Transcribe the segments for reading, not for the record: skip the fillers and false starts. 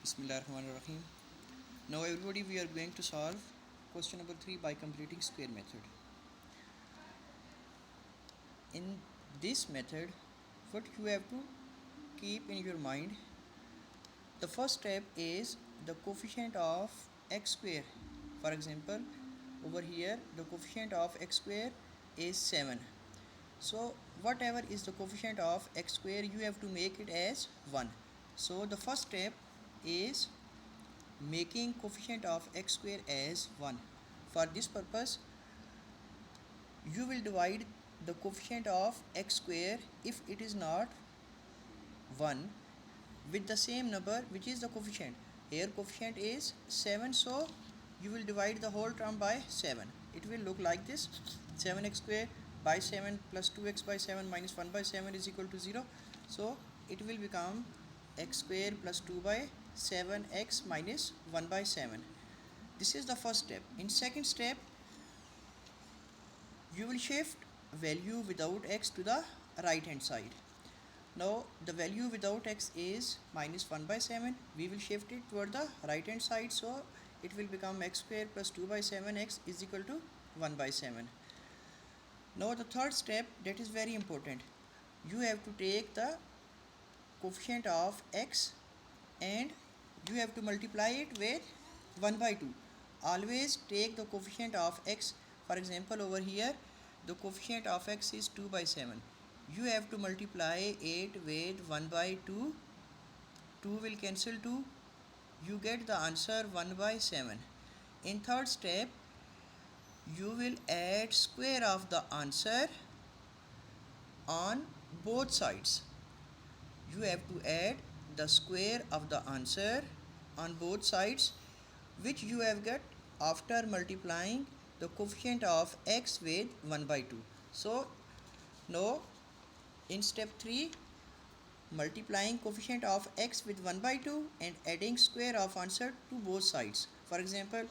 Bismillahirrahmanirrahim. Now everybody we are going to solve question number 3 by completing square method. In this method what you have to keep in your mind, the first step is the coefficient of x square. For example, over here the coefficient of x square is 7. So whatever is the coefficient of x square you have to make it as 1. So the first step is making coefficient of x square as 1. For this purpose you will divide the coefficient of x square if it is not 1 with the same number which is the coefficient. Here coefficient is 7, so you will divide the whole term by 7. It will look like this: 7x square by 7 plus 2x by 7 minus 1 by 7 is equal to 0. So it will become x square plus 2 by 7x minus 1 by 7. This is the first step. In second step you will shift value without x to the right hand side. Now the value without x is minus 1 by 7. We will shift it toward the right hand side, so it will become x square plus 2 by 7x is equal to 1 by 7. Now the third step, that is very important. You have to take the coefficient of x and you have to multiply it with 1 by 2. Always take the coefficient of x. For example, over here the coefficient of x is 2 by 7. You have to multiply it with 1 by 2. 2 will cancel 2. You get the answer 1 by 7. In third step you will add square of the answer on both sides. You have to add the square of the answer on both sides, which you have got after multiplying the coefficient of x with 1 by 2. So now in step 3, multiplying coefficient of x with 1 by 2 and adding square of answer to both sides. For example,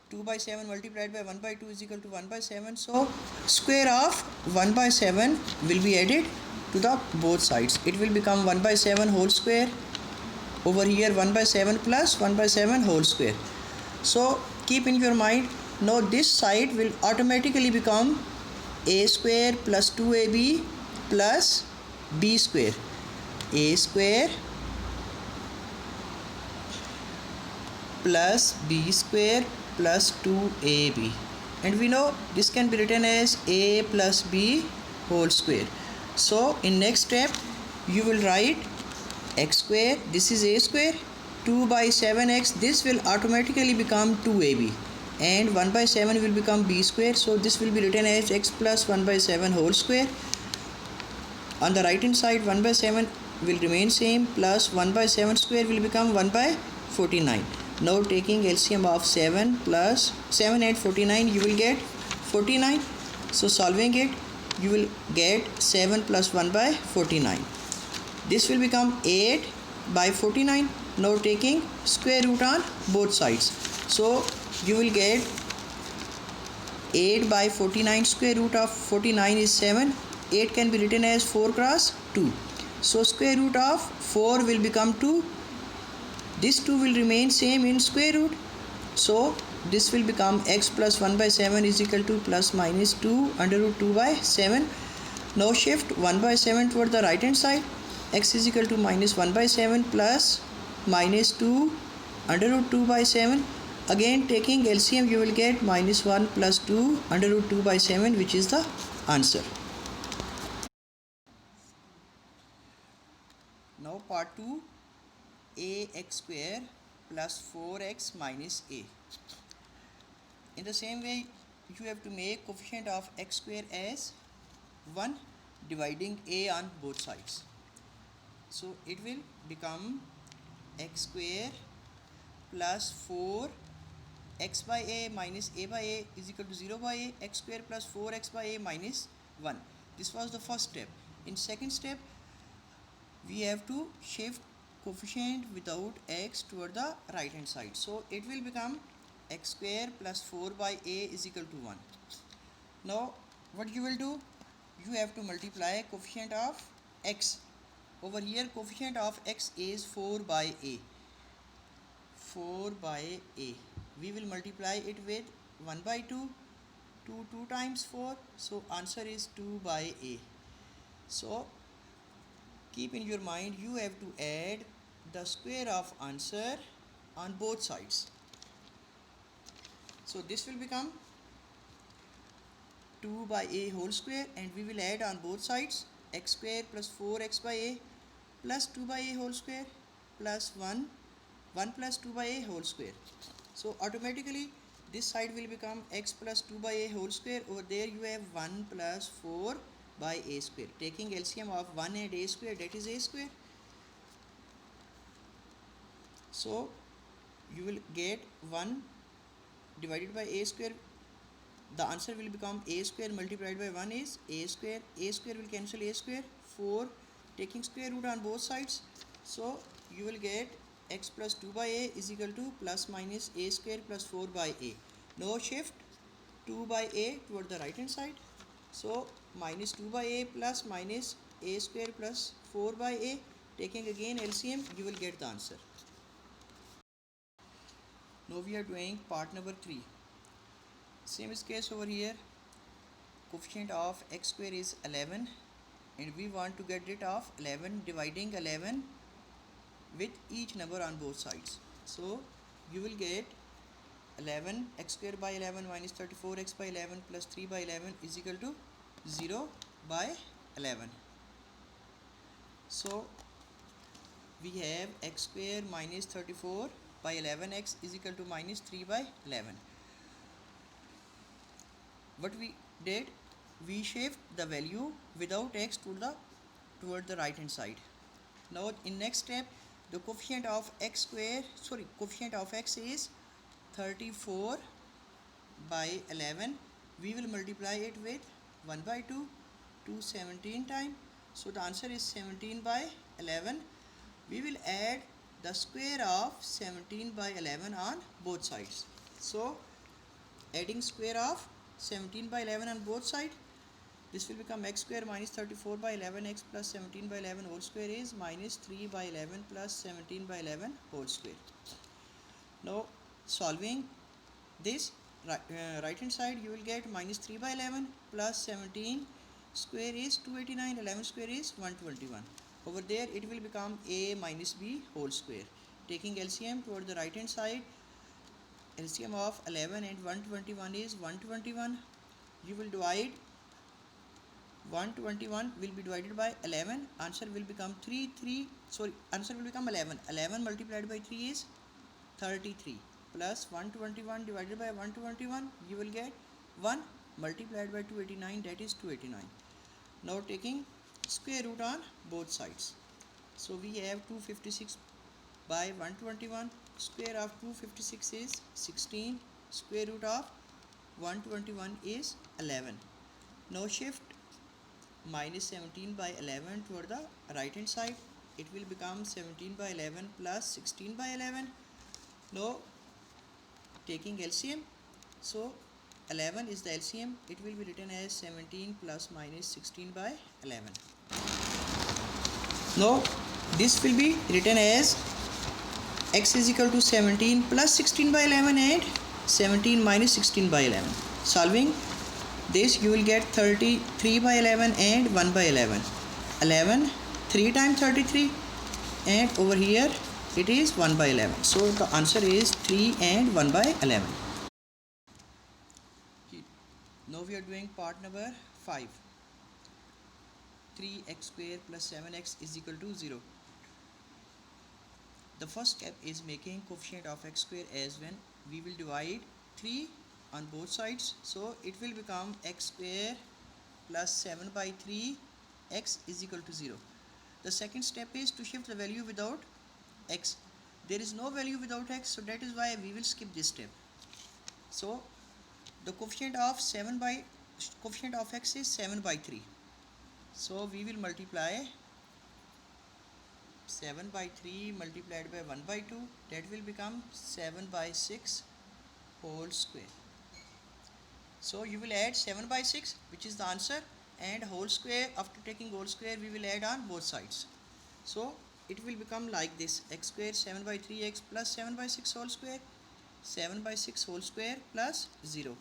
2 by 7 multiplied by 1 by 2 is equal to 1 by 7. So square of 1 by 7 will be added to the both sides. It will become 1 by 7 whole square. Over here 1 by 7 plus 1 by 7 whole square. So keep in your mind, now this side will automatically become a square plus 2ab plus b square. A square plus b square plus 2ab, and we know this can be written as a plus b whole square. So in next step you will write x square, this is a square, 2 by 7x, this will automatically become 2ab, and 1 by 7 will become b square, so this will be written as x plus 1 by 7 whole square. On the right hand side 1 by 7 will remain same, plus 1 by 7 square will become 1 by 49. Now taking LCM of 7 plus 7 and 49, you will get 49. So solving it, you will get 7 plus 1 by 49. This will become 8 by 49. Now taking square root on both sides. So you will get 8 by 49, square root of 49 is 7. 8 can be written as 4 cross 2. So square root of 4 will become 2. This 2 will remain same in square root. So this will become x plus 1 by 7 is equal to plus minus 2 under root 2 by 7. Now shift 1 by 7 toward the right hand side. X is equal to minus 1 by 7 plus minus 2 under root 2 by 7. Again taking LCM you will get minus 1 plus 2 under root 2 by 7, which is the answer. Now part 2, ax square plus 4x minus a. In the same way you have to make coefficient of x square as 1, dividing a on both sides. So it will become x square plus 4 x by a minus a by a is equal to 0 by a, x square plus 4x by a minus 1. This was the first step. In second step we have to shift coefficient without x toward the right hand side. So it will become x square plus 4 by a is equal to 1. Now what you will do, you have to multiply coefficient of x over here coefficient of x is 4 by a. 4 by a, we will multiply it with 1 by 2. 2 times 4, so answer is 2 by a. So keep in your mind, you have to add the square of answer on both sides. So this will become 2 by a whole square, and we will add on both sides x square plus 4x by a plus 2 by a whole square plus 1 plus 2 by a whole square. So automatically this side will become x plus 2 by a whole square. Over there you have 1 plus 4 by a square. Taking LCM of 1 and a square, that is a square. So you will get 1 divided by a square. The answer will become a square multiplied by 1 is a square. A square will cancel a square. 4 taking square root on both sides. So you will get x plus 2 by a is equal to plus minus a square plus 4 by a. Now shift 2 by a toward the right hand side. So minus 2 by a plus minus a square plus 4 by a. Taking again LCM, you will get the answer. Now we are doing part number 3. Same is case over here. Coefficient of x square is 11 and we want to get rid of 11, dividing 11 with each number on both sides. So you will get 11 x square by 11 minus 34x by 11 plus 3 by 11 is equal to 0 by 11. So we have x square minus 34 by 11x is equal to minus 3 by 11. What we did, we shift the value without x toward the right hand side. Now in next step, the coefficient of x is 34 by 11. We will multiply it with 1 by 2 to 17 times. So the answer is 17 by 11. We will add the square of 17 by 11 on both sides. So adding square of 17 by 11 on both sides, this will become x square minus 34 by 11x plus 17 by 11 whole square is minus 3 by 11 plus 17 by 11 whole square. Now solving this right hand side, you will get minus 3 by 11 plus 17 square is 289, 11 square is 121. Over there it will become a minus b whole square. Taking LCM toward the right hand side, LCM of 11 and 121 is 121. You will divide 121 will be divided by 11. Answer will become 11. 11 multiplied by 3 is 33 plus 121 divided by 121, you will get 1 multiplied by 289, that is 289. Now taking square root on both sides. So we have 256 by 121. Square of 256 is 16. Square root of 121 is 11. Now shift minus 17 by 11 toward the right hand side. It will become 17 by 11 plus 16 by 11. Now taking LCM, so 11 is the LCM. It will be written as 17 plus minus 16 by 11. Now this will be written as x is equal to 17 plus 16 by 11 and 17 minus 16 by 11. Solving this, you will get 33 by 11 and 1 by 11. 11 3 times 33, and over here it is 1 by 11. So the answer is 3 and 1 by 11. Now we are doing part number 5. 3x square plus 7x is equal to 0. The first step is making coefficient of x square as when we will divide 3 on both sides. So it will become x square plus 7 by 3 x is equal to 0. The second step is to shift the value without x. There is no value without x, so that is why we will skip this step. So the coefficient of x is 7 by 3. So we will multiply 7 by 3 multiplied by 1 by 2, that will become 7 by 6 whole square. So you will add 7 by 6, which is the answer, and whole square. After taking whole square, we will add on both sides. So it will become like this: x square 7 by 3x plus 7 by 6 whole square, 7 by 6 whole square plus 0.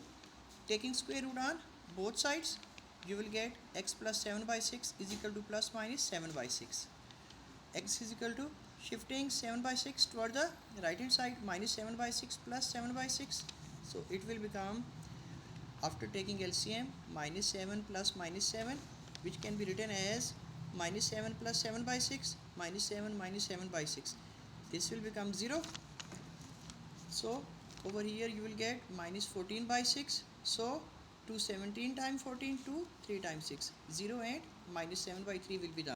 Taking square root on both sides, you will get x plus 7 by 6 is equal to plus minus 7 by 6. X is equal to, shifting 7 by 6 toward the right hand side, minus 7 by 6 plus 7 by 6. So it will become, after taking LCM, minus 7 plus minus 7, which can be written as minus 7 plus 7 by 6, minus 7 by 6. This will become 0. So over here you will get minus 14 by 6. So 217 times 14, 2, 3 times 6, 0, and minus 7 by 3 will be done.